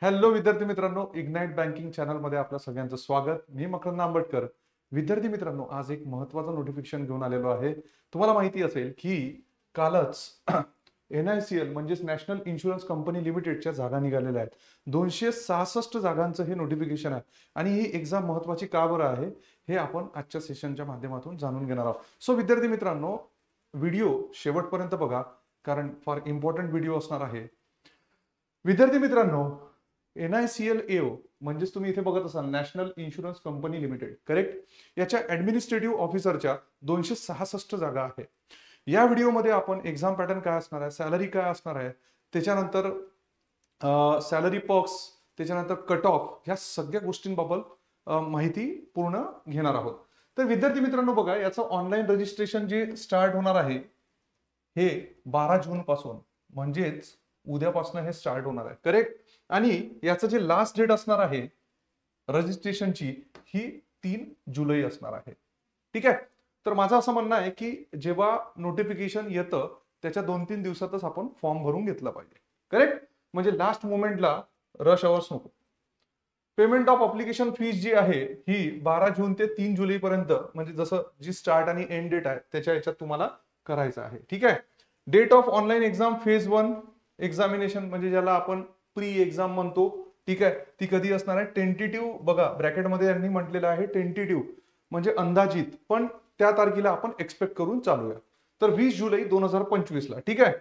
Hello विद्यार्थी मित्रांनो, ignite banking channel मध्ये आपल्या सगळ्यांचं स्वागत. मी मकरंद आंबटकर. विद्यार्थी मित्रांनो, आज एक महत्त्वाचं नोटिफिकेशन घेऊन आलेलो आहे. तुम्हाला माहिती असेल की कालच NICL म्हणजेच नॅशनल इन्शुरन्स कंपनी लिमिटेडच्या जागा निघालेल्या आहेत. 266 जागांचं हे नोटिफिकेशन आहे आणि ही एक्झाम महत्त्वाची का बरं आहे हे आपण आजच्या सेशनच्या माध्यमातून जाणून घेणार आहोत. सो विद्यार्थी मित्रांनो, व्हिडिओ शेवटपर्यंत बघा, कारण फार इम्पॉर्टंट व्हिडिओ असणार आहे. विद्यार्थी मित्रांनो, NICL AO म्हणजेच तुम्ही इथे बघत असाल national insurance company limited, correct. याच्या ऍडमिनिस्ट्रेटिव्ह ऑफिसरच्या 266 जागा आहे. या व्हिडिओमध्ये आपण एक्झाम पॅटर्न काय असणार आहे, सॅलरी काय असणार आहे, त्याच्यानंतर सॅलरी पर्क्स, त्याच्यानंतर कट ऑफ, ह्या सगळ्या गोष्टींबाबत माहिती पूर्ण घेणार आहोत. तर विद्यार्थी मित्रांनो बघा, याचं ऑनलाईन रजिस्ट्रेशन जे स्टार्ट होणार आहे हे 12 जून पासून, म्हणजेच उद्यापासून हे स्टार्ट होणार आहे, करेक्ट. आणि याचं जे लास्ट डेट असणार आहे रजिस्ट्रेशनची ही 3 जुलै असणार आहे, ठीक आहे. तर माझं असं म्हणणं आहे की जेव्हा नोटिफिकेशन येतं त्याच्या 2-3 दिवसातच आपण फॉर्म भरून घेतला पाहिजे, करेक्ट. म्हणजे लास्ट मोमेंटला रश अवर्स नको. पेमेंट ऑफ अप्लिकेशन फीस जी आहे ही 12 जून ते 3 जुलै पर्यंत, म्हणजे जसं जी स्टार्ट आणि एंड डेट आहे त्याच्या याच्यात तुम्हाला करायचं आहे, ठीक आहे. Date of online exam phase 1 examination, म्हणजे ज्याला आपण प्री एक्झाम म्हणतो, ठीक आहे, ती कधी असणार आहे. टेंटेटिव्ह बघा, ब्रॅकेटमध्ये यांनी म्हटलेलं आहे टेंटेटिव्ह म्हणजे अंदाजित, पण त्या तारखेला आपण एक्सपेक्ट करून चालूया. तर 20 जुलै 2025 ला, ठीक आहे.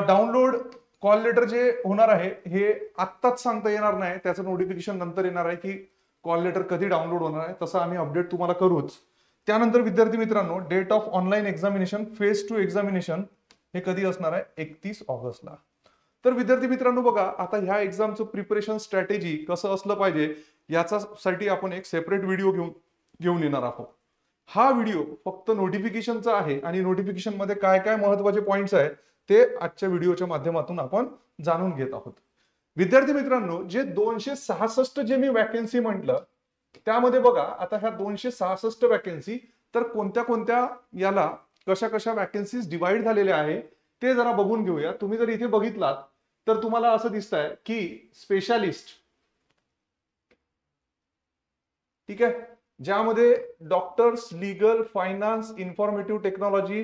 डाउनलोड कॉल लेटर जे होणार आहे हे आत्ताच सांगता येणार नाही, त्याचं नोटिफिकेशन नंतर येणार आहे की कॉल लेटर कधी डाउनलोड होणार आहे, तसं आम्ही अपडेट तुम्हाला करूच. त्यानंतर विद्यार्थी मित्रांनो, date of online examination phase 2 examination हे कधी असणार आहे, 31 ऑगस्टला. तर विद्यार्थी मित्रांनो बघा, आता ह्या एक्झामचं प्रिपरेशन स्ट्रॅटेजी कसं असलं पाहिजे याच्यासाठी आपण एक सेपरेट व्हिडिओ घेऊन येणार आहोत. हा व्हिडिओ फक्त नोटिफिकेशनचा आहे आणि नोटिफिकेशन मध्ये काय काय महत्वाचे पॉइंट्स आहेत ते आजच्या व्हिडिओच्या माध्यमातून आपण जाणून घेत आहोत. विद्यार्थी मित्रांनो, जे 266 जे मी वॅकन्सी म्हटलं त्यामध्ये बघा, आता ह्या 266 वॅकन्सी तर कोणत्या कोणत्या याला कशा कशा वॅकन्सीज डिवाइड झालेल्या आहे ते जरा बघून घेऊया. तुम्ही जर इथे बघितलात तर तुम्हाला असं दिसतंय की स्पेशालिस्ट, ठीक आहे, ज्यामध्ये doctors, legal, finance, informative technology,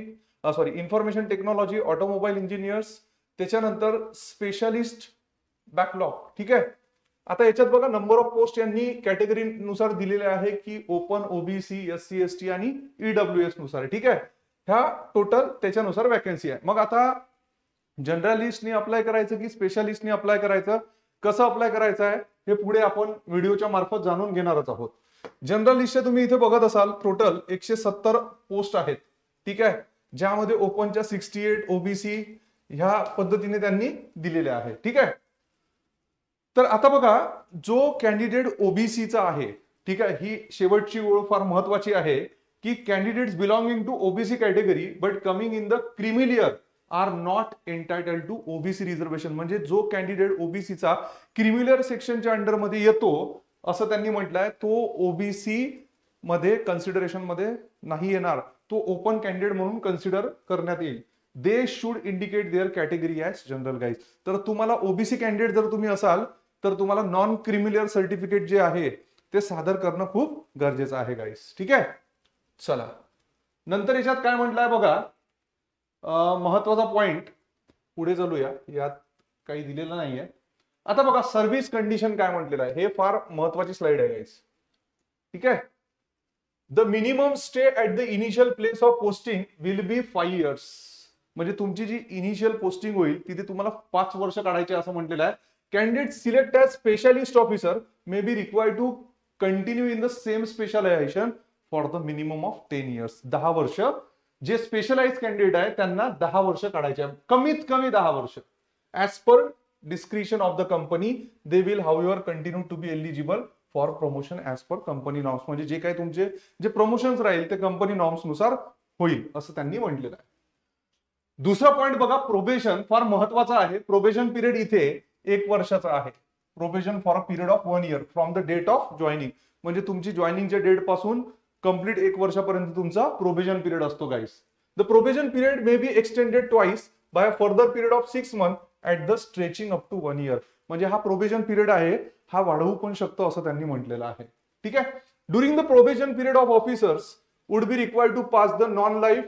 information technology, automobile engineers, त्याच्यानंतर स्पेशालिस्ट बॅकलॉग, ठीक आहे. आता याच्यात बघा, नंबर ऑफ पोस्ट यांनी कॅटेगरी नुसार दिलेले आहे की ओपन, ओबीसी, SC ST आणि EWS नुसार, ठीक आहे. ह्या टोटल त्याच्यानुसार वॅकन्सी आहे. मग आता जनरलिस्टनी अप्लाय करायचं की स्पेशालिस्टनी अप्लाय करायचं, कसं अप्लाय करायचं आहे हे पुढे आपण व्हिडिओच्या मार्फत जाणून घेणारच आहोत. जनरलिस्टचे तुम्ही इथे बघत असाल टोटल 170 पोस्ट आहेत, ठीक आहे, ज्यामध्ये ओपनच्या 68, ओबीसी ह्या पद्धतीने त्यांनी दिलेल्या आहे, ठीक आहे. तर आता बघा, जो कॅन्डिडेट ओबीसीचा आहे, ठीक आहे, ही शेवटची ओळ फार महत्वाची आहे की candidates belonging to OBC category but coming in the creamy layer are not entitled to OBC reservation. म्हणजे जो कॅन्डिडेट ओबीसीचा क्रीमी लेअर सेक्शनच्या अंडरमध्ये येतो असं त्यांनी म्हटलंय, तो ओबीसी मध्ये कन्सिडरेशन मध्ये नाही येणार, तो ओपन कॅन्डिडेट म्हणून कन्सिडर करण्यात येईल. They should indicate their category as general guys. तर तुम्हाला ओबीसी कॅन्डिडेट जर तुम्ही असाल तर तुम्हाला नॉन क्रीमी लेअर सर्टिफिकेट जे आहे ते सादर करणं खूप गरजेचं आहे गाईज, ठीक आहे. चला, नंतर याच्यात काय म्हटलंय बघा, महत्वाचा पॉइंट पुढे चालूया, यात काही दिलेलं नाहीये. आता बघा, सर्व्हिस कंडिशन काय म्हटलेलं आहे, हे फार महत्वाची स्लाइड आहे गाईज, ठीक आहे. The minimum stay at the initial place of posting will be 5 years. म्हणजे तुमची जी इनिशियल पोस्टिंग होईल तिथे तुम्हाला 5 वर्ष काढायचे असं म्हटलेलं आहे. Candidate select as specialist officer may be required to continue in the same specialisation for the minimum of 10 years. 10 वर्ष जे स्पेशलाइज कॅन्डिडेट आहे त्यांना 10 वर्ष काढायचे आहे, कमीत कमी 10 वर्ष. As per discretion of the company they will however continue to be eligible for promotion as per company norms. म्हणजे जे काही तुमचे जे प्रमोशन्स राहील ते कंपनी नॉर्म्स नुसार होईल असं त्यांनी म्हटलेलं आहे. दुसरा पॉइंट बघा, प्रोबेशन फार महत्वाचा आहे. प्रोबेशन पिरियड इथे 1 वर्षाचा आहे. Probation for a period of 1 year from the date of joining. म्हणजे तुमची जॉईनिंगच्या डेट पासून कंप्लीट 1 वर्षापर्यंत तुमचा प्रोबेशन पिरियड असतो guys. The probation period may be extended twice by a further period of 6 months at the stretching up to 1 year. म्हणजे हा probation period आहे, हा वाढवू पण शकतो असं त्यांनी म्हटलेलं आहे. ठीक आहे. During the probation period of officers would be required to pass the non life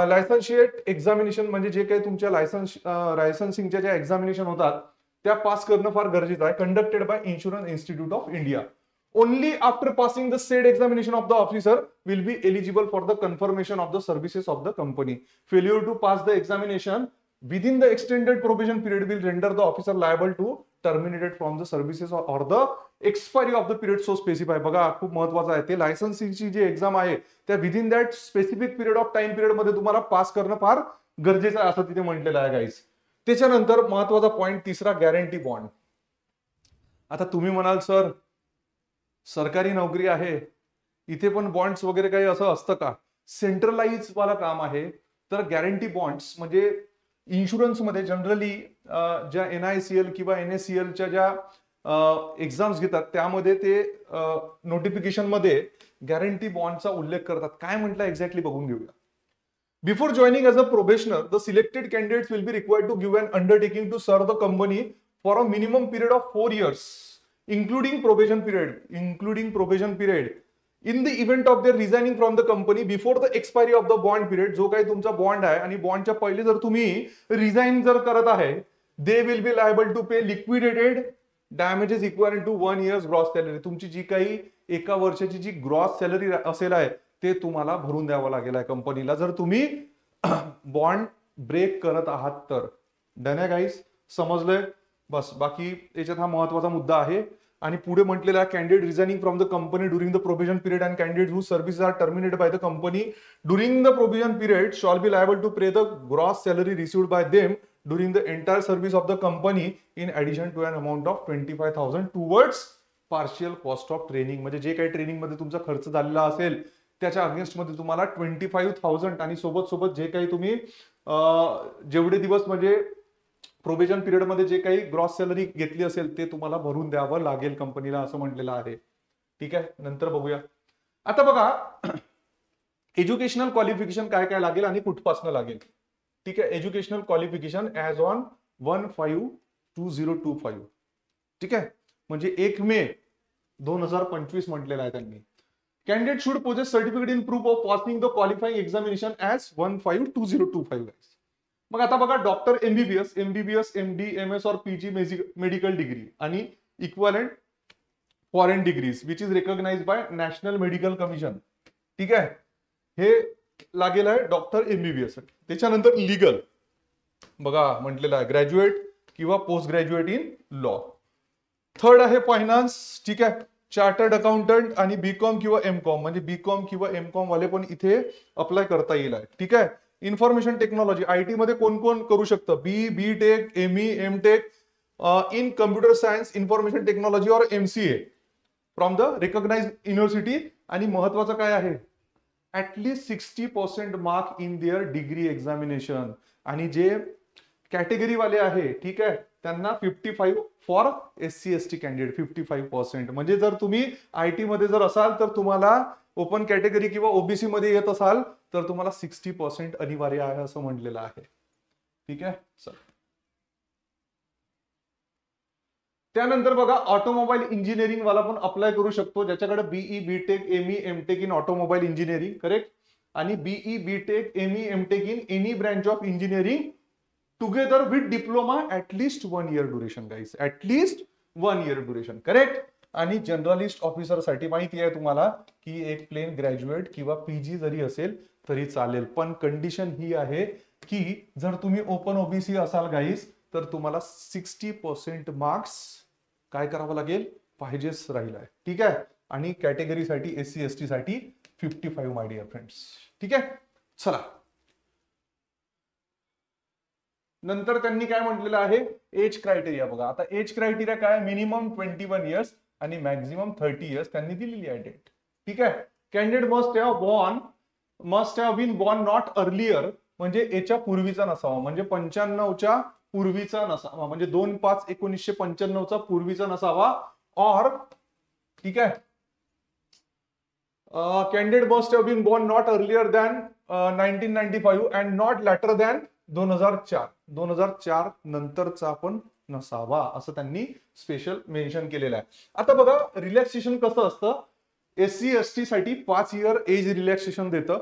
licentiate examination. म्हणजे जे काही तुमच्या लायसन्सिंगच्या ज्या एक्झामिनेशन होतात त्या पास करणं फार गरजेचं आहे. Conducted by insurance institute of India. Only after passing the said examination of the officer will be eligible for the confirmation of the services of the company. Failure to pass the examination within the extended probation period will render the officer liable to terminated from the services or the expiry of the period so specified. बघा खूप महत्वाचं आहे ते. लायसन्सिंगची जी exam आहे त्या within that specific period of time period मध्ये तुम्हाला pass करणं फार गरजेचं आहे असं तिथे म्हटलेलं आहे गाईज. त्याच्यानंतर महत्वाचा पॉईंट तिसरा, गॅरंटी बॉन्ड. आता तुम्ही म्हणाल सर सरकारी नोकरी आहे, इथे पण बॉन्ड्स वगैरे काही असं असतं का? सेंट्रलाइज वाला काम आहे. तर गॅरंटी बॉन्ड्स म्हणजे इन्शुरन्स मध्ये जनरली ज्या NICL किंवा NSCLच्या ज्या एक्झाम्स घेतात त्यामध्ये ते नोटिफिकेशन मध्ये गॅरंटी बॉन्डचा उल्लेख करतात. काय म्हटलं एक्झॅक्टली बघून घेऊया. Before joining as a probationer, the selected candidates will be required to give an undertaking to serve the company for a minimum period of 4 years. Including probation period. In the event of their resigning from the company before the expiry of the bond period, जो काही तुमचा bond आहे आणि बॉन्डच्या पहिले जर तुम्ही resign जर करत आहे, they will be liable to pay liquidated damages equivalent to 1 year's gross salary. तुमची जी काही एका वर्षाची जी ग्रॉस सॅलरी असेल आहे ते तुम्हाला भरून द्यावं लागेल आहे कंपनीला जर तुम्ही बॉन्ड ब्रेक करत आहात तर. डन आहे गाईस, समजलंय? बस, बाकी याच्यात हा महत्वाचा मुद्दा आहे. आणि पुढे म्हटलेला candidate resigning from the company during the probation period and candidate who services are terminated by the company during the probation period shall be liable to pay the gross salary received by them during the entire service of the company in addition to an amount of 25,000 towards partial cost of training. म्हणजे जे काही training मध्ये तुमचा खर्च झालेला असेल त्याच्या against मध्ये तुम्हाला 25,000 आणि सोबत जे काही तुम्ही जेवढे दिवस म्हणजे प्रोबेशन पिरियड मध्ये जे काही ग्रॉस सॅलरी घेतली असेल ते तुम्हाला भरून द्यावं लागेल कंपनीला असं म्हटलेलं आहे. ठीक आहे, नंतर बघूया. आता बघा एज्युकेशनल क्वालिफिकेशन काय काय लागेल आणि कुठपासून लागेल. ठीक आहे, एज्युकेशनल क्वालिफिकेशन ऍज ऑन 1/5/2025. ठीक आहे, म्हणजे 1 मे 2025 म्हटलेलं आहे त्यांनी. Candidate should possess certificate in proof of passing the qualifying examination as 1/5/2025. मग आता बघा डॉक्टर MBBS, MD, MS और PG मेडिकल डिग्री आणि equivalent foreign degrees which is recognised by national medical commission. ठीक आहे, हे लागेल आहे डॉक्टर MBBS. त्याच्यानंतर लिगल बघा म्हटलेलं आहे ग्रॅज्युएट किंवा post graduate in law. Third आहे फायनान्स. ठीक आहे, चार्टर्ड अकाउंटंट आणि BCom किंवा MCom म्हणजे BCom किंवा MCom वाले पण इथे अप्लाय करता येईल आहे. ठीक आहे, इन्फॉर्मेशन टेक्नॉलॉजी IT मध्ये कोण कोण करू शकतं? BTech, ME, MTech in computer science, information technology और MCA from the recognised university. आणि महत्वाचं काय आहे, at least 60% mark in their degree examination. आणि जे कॅटेगरी वाले आहे ठीक आहे त्यांना 55 फॉर SC ST कॅन्डिडेट 55%. म्हणजे जर तुम्ही IT मध्ये जर असाल तर तुम्हाला ओपन कॅटेगरी किंवा OBC मध्ये येत असाल तर तुम्हाला 60% अनिवार्य आहे असं म्हटलेलं आहे. ठीक आहे सर. त्यानंतर बघा ऑटोमोबाईल इंजिनिअरिंग वाला पण अप्लाय करू शकतो ज्याच्याकडे BE, BTech, ME, MTech in automobile engineering. Correct. आणि BE, BTech, ME, MTech in any branch of engineering together with diploma at least 1 year duration guys. At least 1 year duration. Correct. आणि generalist officer साठी माहिती आहे तुम्हाला की एक प्लेन ग्रॅज्युएट किंवा PG जरी असेल तरी चालेल. पण कंडिशन ही आहे की जर तुम्ही ओपन OBC असाल गाईस तर तुम्हाला 60% मार्क्स काय करावं लागेल पाहिजेच राहील आहे. ठीक आहे. आणि कॅटेगरीसाठी SC ST साठी 55 माय डिअर फ्रेंड्स. ठीक आहे, चला नंतर त्यांनी काय म्हटलेलं आहे एज क्रायटेरिया. बघा आता एज क्रायटेरिया काय, मिनिमम 21 years आणि मॅक्झिमम 30 years त्यांनी दिलेली आहे डेट. ठीक आहे. Candidate must have been born not earlier म्हणजे याच्या पूर्वीचा नसावा, म्हणजे 95च्या पूर्वीचा नसावा, म्हणजे 2/5/1995चा पूर्वीचा नसावा. और ठीक आहे candidate must have been born not earlier than 1995 and not later than 2004 नंतरचा पण नसावा असं त्यांनी स्पेशल मेन्शन केलेलं आहे. आता बघा रिलॅक्सेशन कसं असतं, SC ST साठी 5 इयर एज रिलॅक्सेशन देतं.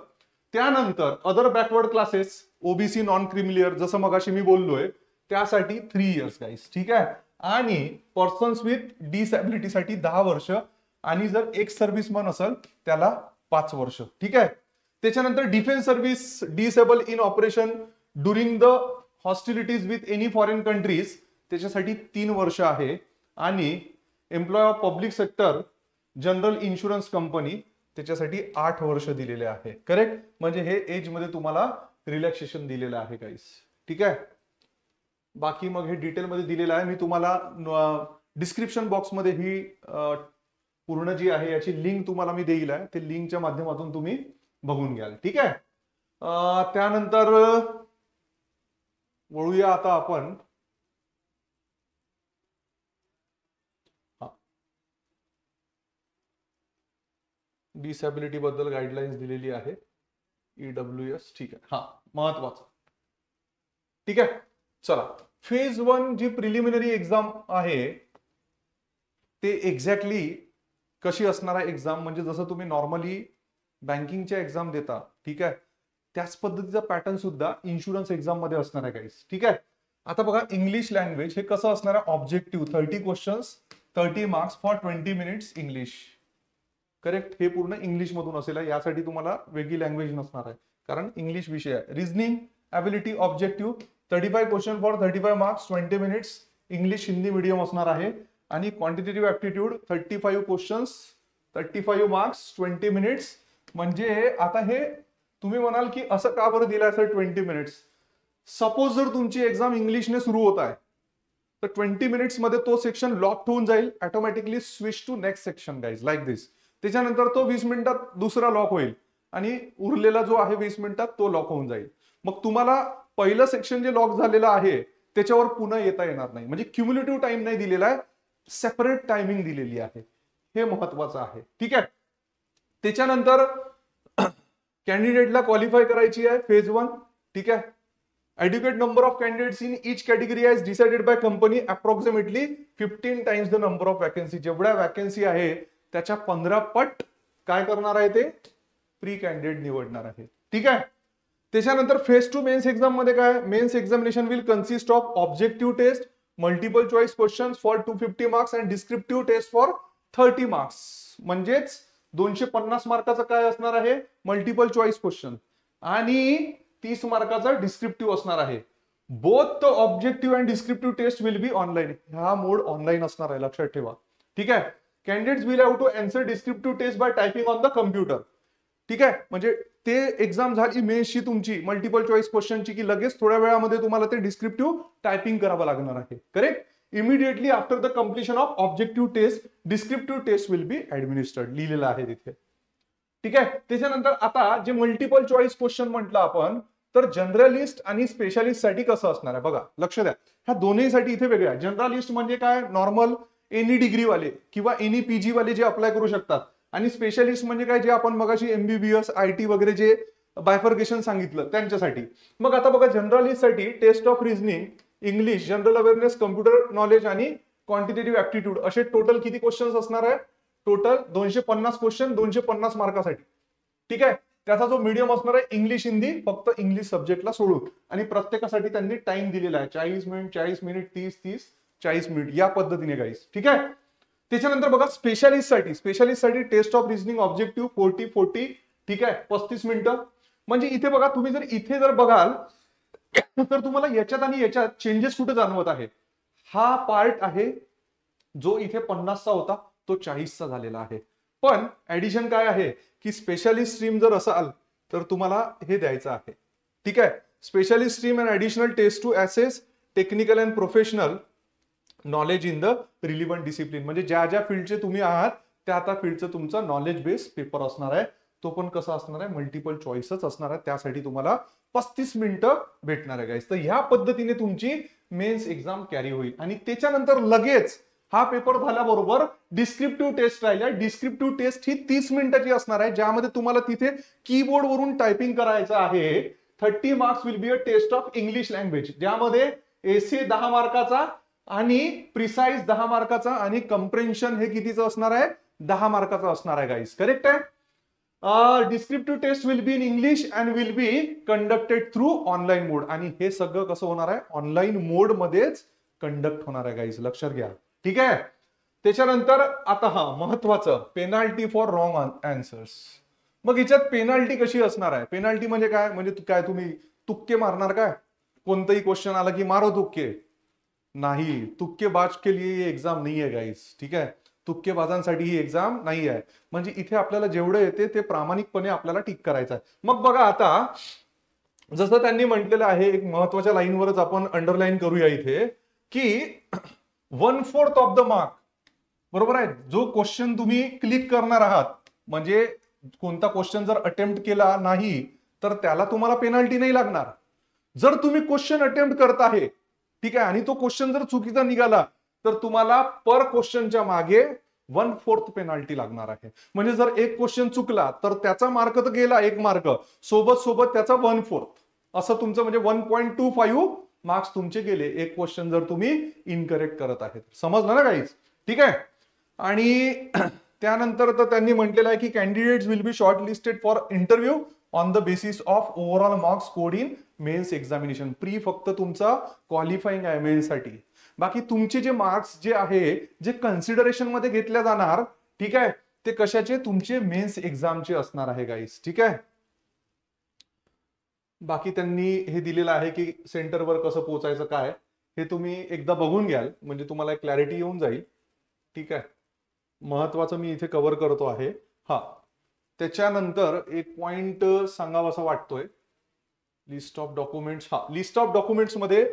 त्यानंतर other backward classes, OBC, non creamy layer, जसं मगाशी मी बोललोय त्यासाठी 3 इयर्स गाईस. ठीक आहे. आणि पर्सन्स विथ डिसॅबिलिटी साठी 10 वर्ष, आणि जर एक्स सर्व्हिसमन असेल त्याला 5 वर्ष. ठीक आहे. त्याच्यानंतर defence service, disable in operation during the hostilities with any foreign countries, त्याच्यासाठी 3 वर्ष आहे. आणि employ of public sector, general insurance company, त्याच्यासाठी 8 वर्ष दिलेले आहे. करेक्ट. म्हणजे हे एज मध्ये तुम्हाला रिलॅक्सेशन दिलेलं आहे गाईस. ठीक आहे. बाकी मग हे डिटेलमध्ये दिलेलं आहे. मी तुम्हाला डिस्क्रिप्शन बॉक्समध्ये ही पूर्ण जी आहे याची लिंक तुम्हाला मी देईल आहे. ते लिंकच्या माध्यमातून तुम्ही बघून घ्याल. ठीक आहे. त्यानंतर वळूया आता आपण डिसॅबिलिटी बद्दल गाईडलाईन्स दिलेली आहे EWS. ठीक आहे. हा महत्वाचं. ठीक आहे. चला, फेज 1 जी प्रिलिमिनरी एक्झाम आहे ते एक्झॅक्टली कशी असणार आहे एक्झाम, म्हणजे जसं तुम्ही नॉर्मली बँकिंगच्या एक्झाम देता, ठीक आहे, त्याच पद्धतीचा पॅटर्न सुद्धा इन्शुरन्स एक्झाम मध्ये असणार आहे गाईस. ठीक आहे. आता बघा इंग्लिश लँग्वेज हे कसं असणार आहे, objective 30 questions, 30 marks for 20 minutes English. Correct. हे पूर्ण इंग्लिश मधून असेल. यासाठी तुम्हाला वेगळी लँग्वेज नसणार आहे कारण इंग्लिश विषय आहे. Reasoning ability objective 35 question for 35 marks 20 minutes English Hindi medium असणार आहे. आणि quantitative aptitude 35 questions 35 marks 20 minutes. म्हणजे आता हे तुम्ही म्हणाल की असं का बरं दिलं असेल 20 मिनिट्स. सपोज जर तुमची एक्झाम इंग्लिशने सुरू होत आहे तर 20 मिनिट्स मध्ये तो सेक्शन लॉक होऊन जाईल, automatically switch to next section guys, like this. त्याच्यानंतर तो 20 मिनिटात दुसरा लॉक होईल आणि उरलेला जो आहे 20 मिनिटात तो लॉक होऊन जाईल. मग तुम्हाला पहिलं सेक्शन जे लॉक झालेलं आहे त्याच्यावर पुन्हा येता येणार नाही. म्हणजे क्युम्युलेटिव्ह टाइम नाही दिलेला आहे, सेपरेट टायमिंग दिलेली आहे. हे महत्वाचं आहे. ठीक आहे. त्याच्यानंतर कॅन्डिडेटला क्वालिफाय करायची आहे फेज 1. ठीक आहे. Adequate number of candidates in each category as decided by company, approximately 15 times the number of vacancy. जेवढ्या वॅकन्सी आहे त्याच्या 15 पट काय करणार आहे ते प्री कॅन्डिडेट निवडणार आहे. ठीक आहे. त्याच्यानंतर फेज 2 मेन्स एक्झाम मध्ये काय, mains examination will consist of objective test, multiple choice questions for 250 marks and descriptive test for 30 marks. म्हणजेच 250 मार्काचं काय असणार आहे, मल्टिपल चॉईस क्वेश्चन, आणि 30 मार्काचा डिस्क्रिप्टिव्ह असणार आहे. Both the objective and descriptive test will be online. हा मोड ऑनलाईन असणार आहे, लक्षात ठेवा. ठीक आहे. Candidates will have to answer descriptive test by typing on the computer. ठीक आहे. म्हणजे ते एक्झाम झाली मेन्सची तुमची मल्टिपल चॉईस क्वेश्चनची की लगेच थोड्या वेळामध्ये तुम्हाला ते डिस्क्रिप्टिव्ह टायपिंग करावं लागणार आहे. Correct. Immediately after the completion of objective test descriptive test will be administered, लिहिलेलं आहे तिथे. ठीक आहे. त्याच्यानंतर आता जे मल्टिपल चॉईस क्वेश्चन म्हटलं आपण, तर जनरलिस्ट आणि स्पेशालिस्ट साठी कसं असणार आहे बघा, लक्ष द्या. ह्या दोन्हीसाठी इथे वेगळ्या. जनरलिस्ट म्हणजे काय, नॉर्मल एनी डिग्री वाले किंवा एनी PG वाले जे अप्लाय करू शकतात, आणि स्पेशालिस्ट म्हणजे काय, जे आपण मगाशी MBBS IT वगैरे जे बायफर्गेशन सांगितलं त्यांच्यासाठी. मग आता बघा जनरलिस्ट साठी test of reasoning, English, general awareness, computer knowledge आणि क्वांटिटेटिव्ह ऍप्टिट्यूड असे टोटल किती क्वेश्चन्स असणार आहे, टोटल 250 क्वेश्चन 250 मार्कासाठी. ठीक आहे. त्याचा जो मीडियम असणार आहे इंग्लिश हिंदी, फक्त इंग्लिश सब्जेक्टला सोडून, आणि प्रत्येकासाठी त्यांनी टाइम दिलेला आहे 40 मिनिट 40 मिनिट 30 40 मिनिट या पद्धतीने गाईस. ठीक आहे. त्याच्यानंतर बघा स्पेशालिस्ट साठी टेस्ट ऑफ रिझनिंग ऑब्जेक्टिव्ह 40. ठीक आहे. 35 मिनिटं. म्हणजे इथे बघा तुम्ही जर बघाल तर तुम्हाला याच्यात आणि याच्यात चेंजेस कुठे जाणवत आहे. हा पार्ट आहे जो इथे 50चा होता तो 40चा झालेला आहे. पण ऍडिशन काय आहे की स्पेशालिस्ट स्ट्रीम जर असाल तर तुम्हाला हे द्यायचं आहे. ठीक आहे. Specialist stream and additional test to assess technical and professional knowledge in the relevant discipline. म्हणजे ज्या ज्या फील्डचे तुम्ही आहात त्या त्या फील्डचं तुमचा नॉलेज बेस्ड पेपर असणार आहे. तो पण कसा असणार आहे, मल्टिपल चॉईसच असणार आहे. त्यासाठी तुम्हाला 35 मिनिटं भेटणार आहे गाईस. तर ह्या पद्धतीने तुमची मेन्स एक्झाम कॅरी होईल. आणि त्याच्यानंतर लगेच हा पेपर झाल्याबरोबर डिस्क्रिप्टिव्ह टेस्ट राहिल्या. डिस्क्रिप्टिव्ह टेस्ट ही 30 मिनिटाची असणार आहे, ज्यामध्ये तुम्हाला तिथे कीबोर्ड वरून टायपिंग करायचं आहे. 30 marks will be a test of English language, ज्यामध्ये एसे 10 मार्काचा आणि प्रिसाइज 10 मार्काचा आणि कंप्रेन्शन हे कितीचं असणार आहे, 10 मार्काचा असणार आहे गाईस. करेक्ट आहे. Descriptive test will be in English and will be conducted through online mode. आणि हे सगळं कसं होणार आहे, ऑनलाईन मोड मध्येच कंडक्ट होणार आहे गाईस, लक्षात घ्या. ठीक आहे. त्याच्यानंतर आता महत्वाचं, पेनाल्टी फॉर रॉंग आन्सर्स. मग याच्यात पेनाल्टी कशी असणार आहे? पेनाल्टी म्हणजे काय, म्हणजे काय तुम्ही तुक्के मारणार काय? कोणतंही क्वेश्चन आला की मारो तुक्के? नाही, तुक्केबाज के लिए ये एग्जाम नहीं है गाइस. ठीक आहे, तुक्केबाजांसाठी ही एक्झाम नाही आहे. म्हणजे इथे आपल्याला जेवढं येते ते प्रामाणिकपणे आपल्याला टिक करायचं आहे. मग बघा आता, जसं त्यांनी म्हटलेलं आहे, एक महत्वाच्या लाईनवरच आपण अंडरलाईन करूया इथे, की 1/4 ऑफ द मार्क, बरोबर आहे. जो क्वेश्चन तुम्ही क्लिक करणार आहात, म्हणजे कोणता क्वेश्चन जर अटेम्प्ट केला नाही तर त्याला तुम्हाला पेनल्टी नाही लागणार. जर तुम्ही क्वेश्चन अटेम्प्ट करत आहे, ठीक आहे, आणि तो क्वेश्चन जर चुकीचा निघाला तर तुम्हाला पर क्वेश्चनच्या मागे 1/4 पेनल्टी लागणार आहे. म्हणजे जर एक क्वेश्चन चुकला तर त्याचा मार्क तर गेला, 1 मार्क सोबत सोबत त्याचा 1/4, असं तुमचं म्हणजे 1.25 मार्क्स तुमचे गेले, एक क्वेश्चन जर तुम्ही इनकरेक्ट करत आहेत. समजलं ना गाईज? ठीक आहे. आणि त्यानंतर तर त्यांनी म्हटलेलं आहे की candidates will be shortlisted for interview on the basis of overall marks scored in mains examination. Pre फक्त तुमचा क्वालिफाईंग आहे मेन्स साठी. बाकी तुमचे जे मार्क्स जे आहे, जे कन्सिडरेशन मध्ये घेतल्या जाणार, ठीक आहे, ते कशाचे, तुमचे मेन्स एक्झामचे असणार आहे गाईस. ठीक आहे. बाकी त्यांनी हे दिलेलं आहे की सेंटरवर कसं पोहोचायचं काय, हे तुम्ही एकदा बघून घ्याल म्हणजे तुम्हाला एक क्लॅरिटी येऊन जाईल. ठीक आहे. महत्वाचं मी इथे कव्हर करतो आहे. त्याच्यानंतर एक पॉइंट सांगावा असं वाटतोय, list of documents. List of documents मध्ये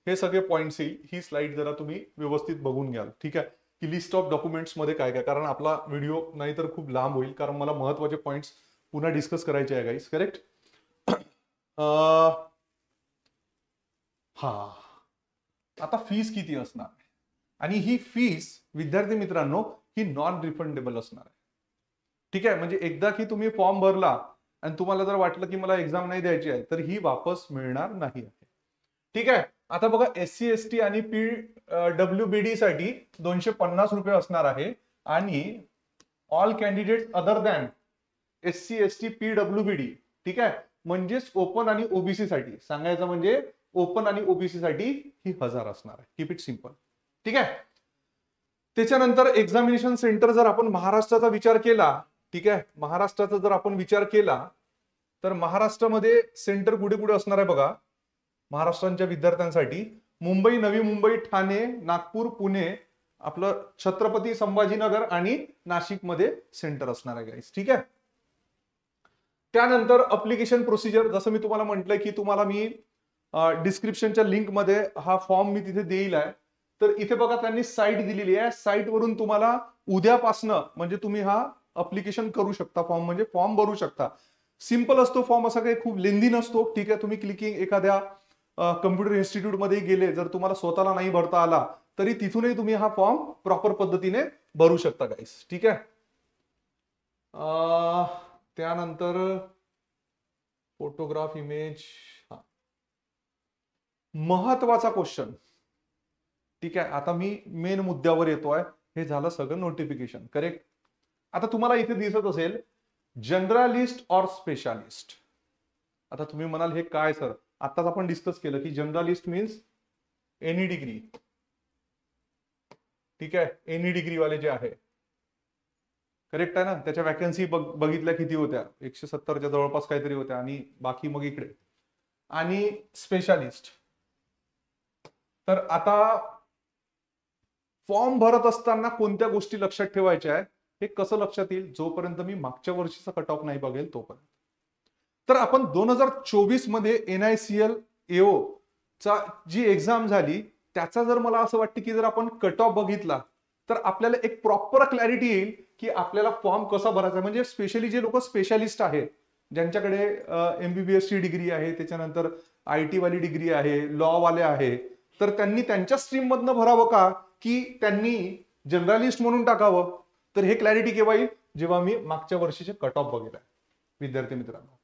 हे सगळे पॉइंट्स येईल. ही स्लाइड जरा तुम्ही व्यवस्थित बघून घ्याल. ठीक आहे, की लिस्ट ऑफ डॉक्युमेंट्स मध्ये काय काय, कारण आपला व्हिडिओ नाहीतर खूप लांब होईल, कारण मला महत्वाचे पॉइंट्स पुन्हा डिस्कस करायचे आहे गाईस. करेक्ट. आता फीस किती असणार, आणि ही फीस विद्यार्थी मित्रांनो ही नॉन रिफंडेबल असणार आहे. ठीक आहे, म्हणजे एकदा की तुम्ही फॉर्म भरला आणि तुम्हाला जर वाटलं की मला एक्झाम नाही द्यायची आहे तर ही वापस मिळणार नाही आहे. ठीक आहे. आता बघा, SC ST आणि PWBD साठी 250 रुपये असणार आहे, आणि all candidate other than SC ST PWBD, ठीक आहे, म्हणजेच ओपन आणि ओबीसी साठी सांगायचं, म्हणजे ओपन आणि ओबीसी साठी ही 1000 असणार आहे. Keep it simple. ठीक आहे. त्याच्यानंतर एक्झामिनेशन सेंटर जर आपण महाराष्ट्राचा विचार केला, ठीक आहे, महाराष्ट्राचा जर आपण विचार केला तर महाराष्ट्रामध्ये सेंटर कुठे कुठे असणार आहे बघा. महाराष्ट्राच्या विद्यार्थ्यांसाठी मुंबई, नवी मुंबई, ठाणे, नागपूर, पुणे, आपलं छत्रपती संभाजीनगर आणि नाशिक मध्ये सेंटर असणार आहे गाईस. ठीक आहे. त्यानंतर अप्लिकेशन प्रोसिजर, जसं मी तुम्हाला म्हटलंय की तुम्हाला मी डिस्क्रिप्शनच्या लिंक मध्ये हा फॉर्म मी तिथे देईल आहे. तर इथे बघा त्यांनी साईट दिलेली आहे. साईट वरून तुम्हाला उद्यापासनं म्हणजे तुम्ही हा अप्लिकेशन करू शकता, फॉर्म म्हणजे फॉर्म भरू शकता. सिंपल असतो फॉर्म, असा काही खूप लेंदी नसतो. ठीक आहे. तुम्ही क्लिकिंग एखाद्या कम्प्युटर इन्स्टिट्यूट मध्ये गेले, जर तुम्हाला स्वतःला नाही भरता आला तरी तिथूनही तुम्ही हा फॉर्म प्रॉपर पद्धतीने भरू शकता गाईस. ठीक आहे. त्यानंतर फोटोग्राफ, इमेज, महत्वाचा क्वेश्चन. ठीक आहे. आता मी मेन मुद्द्यावर येतोय. हे झालं सगळं नोटिफिकेशन. करेक्ट. आता तुम्हाला इथे दिसत असेल जनरलिस्ट और स्पेशालिस्ट. आता तुम्ही म्हणाल हे काय सर, आताच आपण डिस्कस केलं की जनरलिस्ट मीन्स एनी डिग्री. ठीक आहे, एनी डिग्री वाले जे आहे. करेक्ट आहे ना. त्याच्या वॅकन्सी बघितल्या किती होत्या, 170च्या जवळपास काहीतरी होत्या, आणि बाकी मग इकडे. आणि स्पेशालिस्ट. तर आता फॉर्म भरत असताना कोणत्या गोष्टी लक्षात ठेवायच्या आहेत, हे कसं लक्षात येईल, जोपर्यंत मी मागच्या वर्षीचा कट ऑफ नाही बघेल तोपर्यंत. तर आपण 2024 मध्ये NICL AO चा जी एक्झाम झाली त्याचा जर मला असं वाटतं की जर आपण कट ऑफ बघितला तर आपल्याला एक प्रॉपर क्लॅरिटी येईल की आपल्याला फॉर्म कसा भरायचा. म्हणजे स्पेशली जे लोक स्पेशालिस्ट आहेत, ज्यांच्याकडे MBBS ची डिग्री आहे, त्याच्यानंतर IT वाली डिग्री आहे, लॉ वाले आहे, तर त्यांनी त्यांच्या स्ट्रीम मधनं भरावं का की त्यांनी जनरलिस्ट म्हणून टाकावं. तर हे क्लॅरिटी केव्हा येईल, जेव्हा मी मागच्या वर्षीचे कट ऑफ बघेल विद्यार्थी मित्रांनो.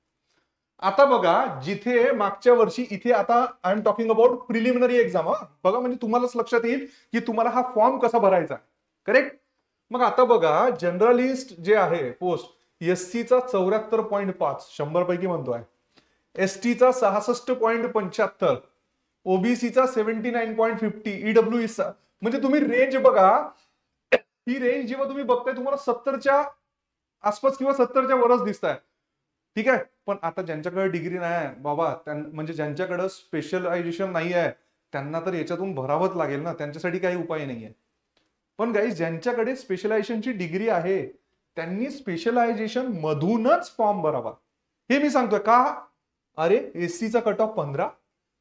आता बघा, जिथे मागच्या वर्षी इथे आता I am talking about preliminary exam, बघा म्हणजे तुम्हालाच लक्षात येईल की तुम्हाला हा फॉर्म कसा भरायचा, करेक्ट. मग आता बघा, जनरलिस्ट जे आहे पोस्ट, एससीचा 74.5 100 पैकी म्हणतोय, एसटीचा 66.75, ओबीसीचा 79.50, ईडब्ल्यूएसचा, म्हणजे तुम्ही रेंज बघा, ही रेंज जेव्हा तुम्ही बघताय तुम्हाला 70च्या आसपास किंवा 70च्या वरच दिसत आहे. ठीक आहे. पण आता ज्यांच्याकडे डिग्री नाही आहे बाबा, म्हणजे ज्यांच्याकडे स्पेशलायझेशन नाही आहे, त्यांना तर याच्यातून भरावंच लागेल ना, त्यांच्यासाठी काही उपाय नाहीये. पण गाईज, ज्यांच्याकडे स्पेशलायझेशनची डिग्री आहे त्यांनी स्पेशलायझेशन मधूनच फॉर्म भरावा, हे मी सांगतोय. का? अरे एससीचा कट ऑफ 15,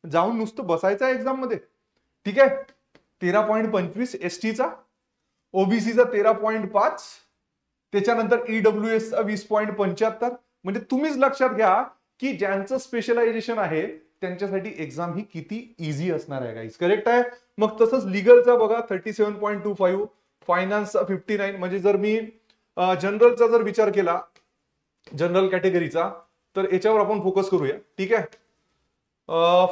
जाऊन नुसतं बसायचं एक्झाम मध्ये, ठीक आहे. 13.25 एसटीचा, ओबीसीचा 13.5, त्याच्यानंतर ईडब्ल्यूएसचा 20.75. म्हणजे तुम्हीच लक्षात घ्या की ज्यांचं स्पेशलायझेशन आहे त्यांच्यासाठी एक्झाम ही किती इझी असणार आहे गाईज, करेक्ट आहे. मग तसंच लिगलचा बघा 37.25, फायनान्सचा 59. म्हणजे जर मी जनरलचा जर विचार केला, जनरल कॅटेगरीचा, तर याच्यावर आपण फोकस करूया, ठीक आहे.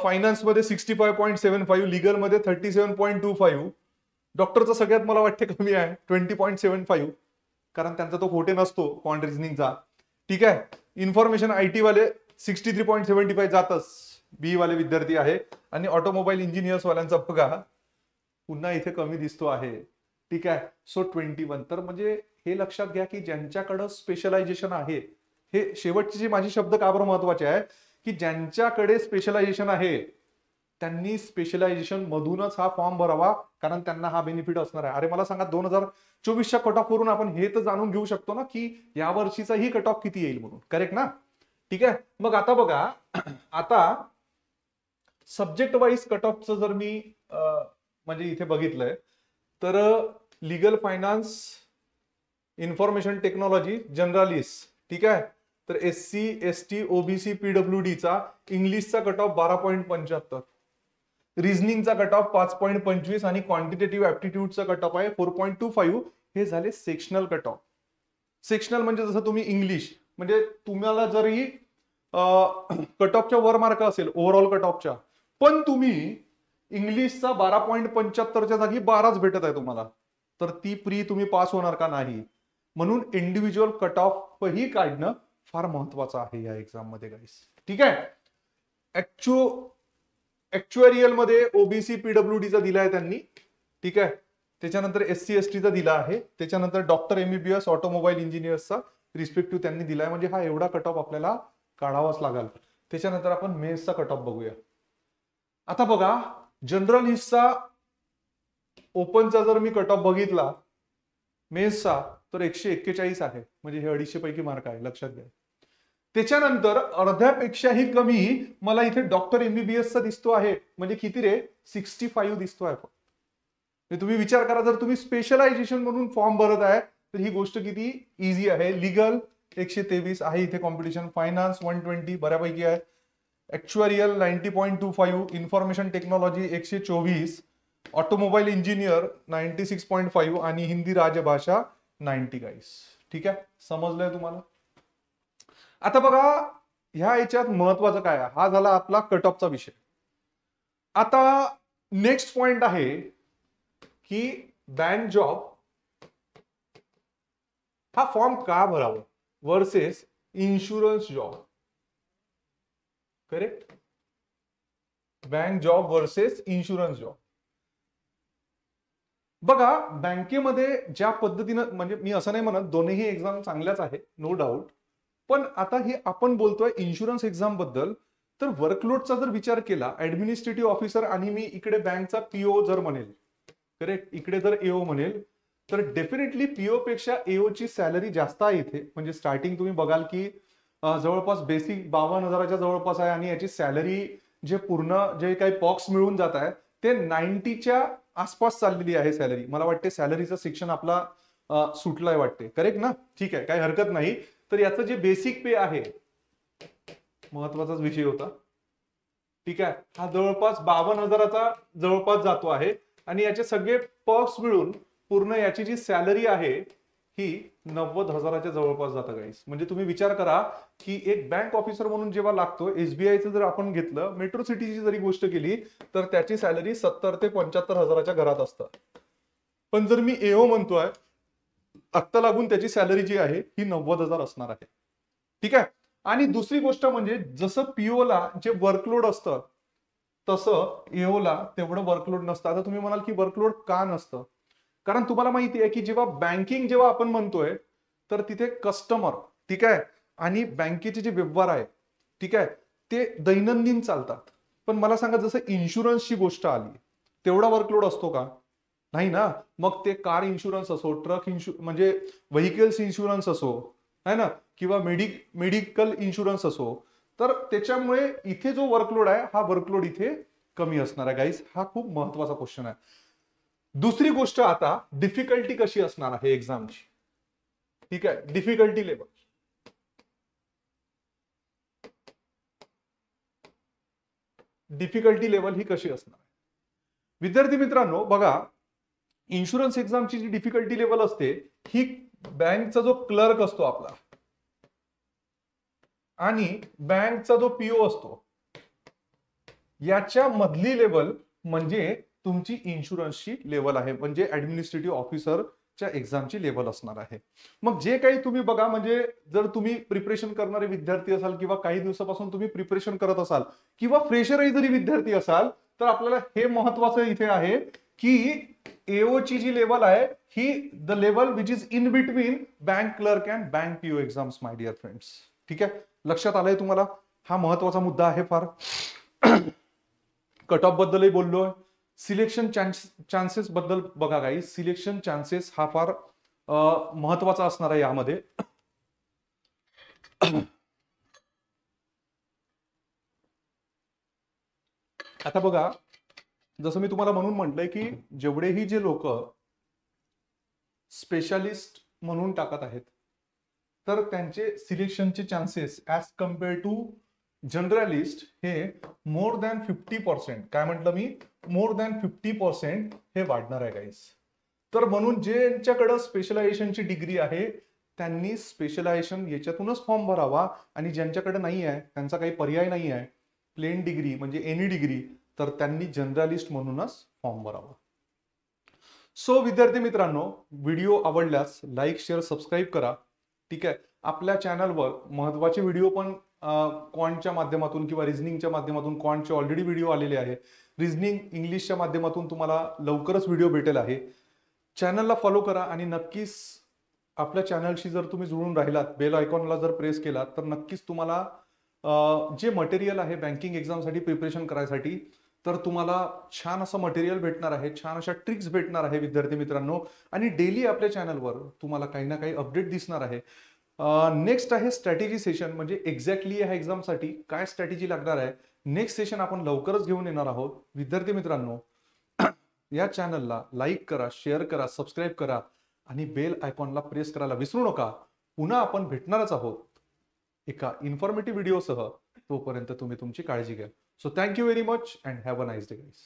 फायनान्समध्ये 65.75, लिगलमध्ये 37.25, डॉक्टरचा सगळ्यात मला वाटते कमी आहे 20.75, कारण त्यांचा तो खोटे नसतो क्वांट रिझनिंगचा, ठीक आहे. इन्फॉर्मेशन आयटी वाले 63.75 जातच, बी वाले विद्यार्थी आहे. आणि ऑटोमोबाईल इंजिनियर्स वाल्यांचा बघा पुन्हा इथे कमी दिसतो आहे, ठीक आहे. सो 21. तर म्हणजे हे लक्षात घ्या की ज्यांच्याकडे स्पेशलायझेशन आहे, हे शेवटचे जे माझे शब्द का बरं महत्वाचे आहे, की ज्यांच्याकडे स्पेशलायझेशन आहे त्यांनी स्पेशलायझेशन मधूनच हा फॉर्म भरावा, कारण त्यांना हा बेनिफिट असणार आहे. अरे मला सांगा, 2024च्या कट ऑफ वरून आपण हे तर जाणून घेऊ शकतो ना की या वर्षीचाही कट ऑफ किती येईल म्हणून, करेक्ट ना, ठीक आहे. मग आता बघा, आता सब्जेक्ट वाईज कट ऑफचं जर मी म्हणजे इथे बघितलंय, तर legal, finance, information technology, generalist, ठीक आहे. तर एससी, एसटी, ओबीसी, पीडब्ल्यूडीचा इंग्लिशचा कट ऑफ 12.75, रिझनिंगचा कट ऑफ 5.25 आणि क्वांटिटेटिव्ह ऍप्टिट्यूडचा कट ऑफ आहे 4.25. हे झाले सेक्शनल कट ऑफ. सेक्शनल म्हणजे जसं तुम्ही इंग्लिश, म्हणजे तुम्हाला जरी कट ऑफच्या वर मार्क असेल ओव्हरऑल कट ऑफच्या, पण तुम्ही इंग्लिशचा 12.75च्या जागी 12च भेटत आहे तुम्हाला, तर ती प्री तुम्ही पास होणार का नाही. म्हणून इंडिव्हिज्युअल कट ऑफ ही काढणं फार महत्वाचं आहे या एक्झाम मध्ये गाईस, ठीक आहे. ऍक्च्युअरियल मध्ये ओबीसी, पीडब्ल्यूडीचा दिलाय त्यांनी, ठीक आहे. त्याच्यानंतर एससी, एसटीचा दिला आहे. त्याच्यानंतर डॉक्टर, एमबीबीएस, ऑटोमोबाईल इंजिनियर्सचा रिस्पेक्टिव्ह त्यांनी दिलाय. म्हणजे हा एवढा कट ऑफ आपल्याला काढावाच लागेल. त्याच्यानंतर आपण मेन्सचा कट ऑफ बघूया. आता बघा, जनरल हिस्सा ओपनचा जर मी कट ऑफ बघितला मेन्सचा, तर 141 आहे, म्हणजे हे 250 पैकी मार्क आहे, लक्षात घ्या. त्याच्यानंतर अर्ध्यापेक्षाही कमी मला इथे डॉक्टर एमबीबीएसचा दिसतो आहे, म्हणजे किती रे, 65 दिसतो आहे. तुम्ही विचार करा, जर तुम्ही स्पेशलायझेशन म्हणून फॉर्म भरत आहे तर ही गोष्ट किती इझी आहे. लिगल 123 आहे इथे कॉम्पिटिशन, फायनान्स 120 बऱ्यापैकी आहे, ऍक्च्युअरियल 90.25, इन्फॉर्मेशन टेक्नॉलॉजी 124, ऑटोमोबाईल इंजिनियर 96.5 आणि हिंदी राजभाषा 90 गाईस, ठीक आहे. समजलंय तुम्हाला. आता बघा, ह्या याच्यात महत्वाचं काय आहे, हा झाला आपला कट ऑफचा विषय. आता नेक्स्ट पॉइंट आहे की बँक जॉब हा फॉर्म का भरावा versus insurance job, correct. Bank job versus insurance job. बघा, बँकेमध्ये ज्या पद्धतीनं, म्हणजे मी असं नाही म्हणत दोन्ही एक्झाम चांगल्याच आहे, नो डाऊट, पण आता हे आपण बोलतोय इन्शुरन्स एक्झाम बद्दल, तर वर्कलोडचा जर विचार केला, ऍडमिनिस्ट्रेटिव्ह ऑफिसर आणि मी इकडे बँकचा पीओ जर म्हणेल, करेक्ट, इकडे जर एओ म्हणेल, तर डेफिनेटली पीओ पेक्षा एओ ची सॅलरी जास्त आहे इथे. म्हणजे स्टार्टिंग तुम्ही बघाल की जवळपास बेसिक 52,000च्या जवळपास आहे, आणि याची सॅलरी जे पूर्ण जे काही पॉक्स मिळून जात आहे ते 90च्या आसपास चाललेली आहे सॅलरी. मला वाटते सॅलरीचं सेक्शन आपला सुटलाय वाटते, करेक्ट ना, ठीक आहे, काही हरकत नाही. तर याचं जे बेसिक पे आहे, महत्वाचाच विषय होता, ठीक आहे, हा जवळपास 52,000चा जवळपास जातो आहे, आणि याचे सगळे पर्क्स मिळून पूर्ण याची जी सॅलरी आहे ही 90,000च्या जवळपास जातं गाईस. म्हणजे तुम्ही विचार करा की एक बँक ऑफिसर म्हणून जेव्हा लागतो, एसबीआयचं जर आपण घेतलं, मेट्रो सिटीची जरी गोष्ट केली तर त्याची सॅलरी 70 ते 75,000च्या घरात असतं. पण जर मी एओ म्हणतोय, आत्ता लागून त्याची सॅलरी जी आहे ही 90,000 असणार आहे. ठीक आहे. आणि दुसरी गोष्ट म्हणजे जसं पीओला जे वर्कलोड असतं तसं एओला तेवढं वर्कलोड नसतं. आता तुम्ही म्हणाल की वर्कलोड का नसतं? कारण तुम्हाला माहिती आहे की जेव्हा आपण म्हणतोय तर तिथे कस्टमर, ठीक आहे, आणि बँकेचे जे व्यवहार आहे, ठीक आहे, ते दैनंदिन चालतात. पण मला सांगा, जसं इन्शुरन्सची गोष्ट आली तेवढा वर्कलोड असतो का? नाही ना. मग ते कार इन्शुरन्स असो, ट्रक म्हणजे व्हेकल्स इन्शुरन्स असो, है ना, किंवा मेडिकल इन्शुरन्स असो, तर त्याच्यामुळे इथे जो वर्कलोड आहे हा वर्कलोड इथे कमी असणार आहे गाईज. हा खूप महत्वाचा क्वेश्चन आहे. दुसरी गोष्ट, आता डिफिकल्टी कशी असणार आहे एक्झामची? ठीक आहे, डिफिकल्टी लेवल. डिफिकल्टी लेवल ही कशी असणार? विद्यार्थी मित्रांनो बघा, इन्शुरन्स एक्झामची जी डिफिकल्टी लेवल असते ही बँकचा जो क्लर्क असतो आपला आणि बँकचा जो पीओ असतो याच्या मधली लेवल म्हणजे तुमची इन्शुरन्सची लेवल आहे, म्हणजे ऍडमिनिस्ट्रेटिव्ह ऑफिसरच्या एक्झामची लेवल असणार आहे. मग जे काही तुम्ही बघा, म्हणजे जर तुम्ही प्रिपरेशन करणारे विद्यार्थी असाल किंवा काही दिवसापासून तुम्ही प्रिपरेशन करत असाल किंवा फ्रेशरही जरी विद्यार्थी असाल, तर आपल्याला हे महत्वाचं इथे आहे की एओची जी लेवल आहे ही the level which is in between bank clerk and bank PO exams, my dear friends. ठीक आहे, लक्षात आलंय तुम्हाला? हा महत्वाचा मुद्दा आहे फार. कट ऑफ बद्दलही बोललोय. सिलेक्शन चान्सेस बद्दल बघा गाईज, सिलेक्शन चान्सेस हा फार महत्वाचा असणार आहे यामध्ये. आता बघा, जसं मी तुम्हाला म्हणून म्हटलंय की जेवढेही जे लोक स्पेशालिस्ट म्हणून टाकत आहेत तर त्यांचे सिलेक्शनचे chances as compared to generalist हे मोर दॅन 50%, काय म्हटलं मी, मोर दॅन 50% हे वाढणार आहे गाईज. तर म्हणून ज्यांच्याकडे स्पेशलायझेशनची डिग्री आहे त्यांनी स्पेशलायझेशन याच्यातूनच फॉर्म भरावा, आणि ज्यांच्याकडे नाही आहे, त्यांचा काही पर्याय नाही आहे, प्लेन डिग्री म्हणजे एनी डिग्री, तर त्यांनी जनरलिस्ट म्हणूनच फॉर्म भरावा. सो विद्यार्थी मित्रांनो, व्हिडिओ आवडल्यास लाईक, शेअर, सबस्क्राईब करा. ठीक आहे. आपल्या चॅनलवर महत्वाचे व्हिडिओ पण क्वांटच्या माध्यमातून किंवा रिझनिंगच्या माध्यमातून, क्वांटचे ऑलरेडी व्हिडिओ आलेले आहे. रिझनिंग इंग्लिशच्या माध्यमातून तुम्हाला लवकरच व्हिडिओ भेटेल आहे. चॅनलला फॉलो करा आणि नक्कीच आपल्या चॅनलशी जर तुम्ही जुळून राहिलात, बेल आयकॉनला जर प्रेस केलात, तर नक्कीच तुम्हाला जे मटेरियल आहे बँकिंग एक्झामसाठी प्रिपरेशन करायसाठी, तर तुम्हाला छान असं मटेरियल भेटणार आहे, छान अशा ट्रिक्स भेटणार आहे विद्यार्थी मित्रांनो. आणि डेली आपल्या चॅनलवर तुम्हाला काही ना काही अपडेट दिसणार आहे. नेक्स्ट आहे स्ट्रॅटेजी सेशन, म्हणजे एक्झॅक्टली ह्या एक्झामसाठी काय स्ट्रॅटेजी लागणार आहे, नेक्स्ट सेशन आपण लवकरच घेऊन येणार आहोत. विद्यार्थी मित्रांनो, या चॅनलला लाईक करा, शेअर करा, सबस्क्राईब करा आणि बेल आयकॉनला प्रेस करायला विसरू नका. पुन्हा आपण भेटणारच आहोत एका इन्फॉर्मेटिव्ह व्हिडिओसह. तोपर्यंत तुम्ही तुमची काळजी घ्या. So thank you very much and have a nice day guys.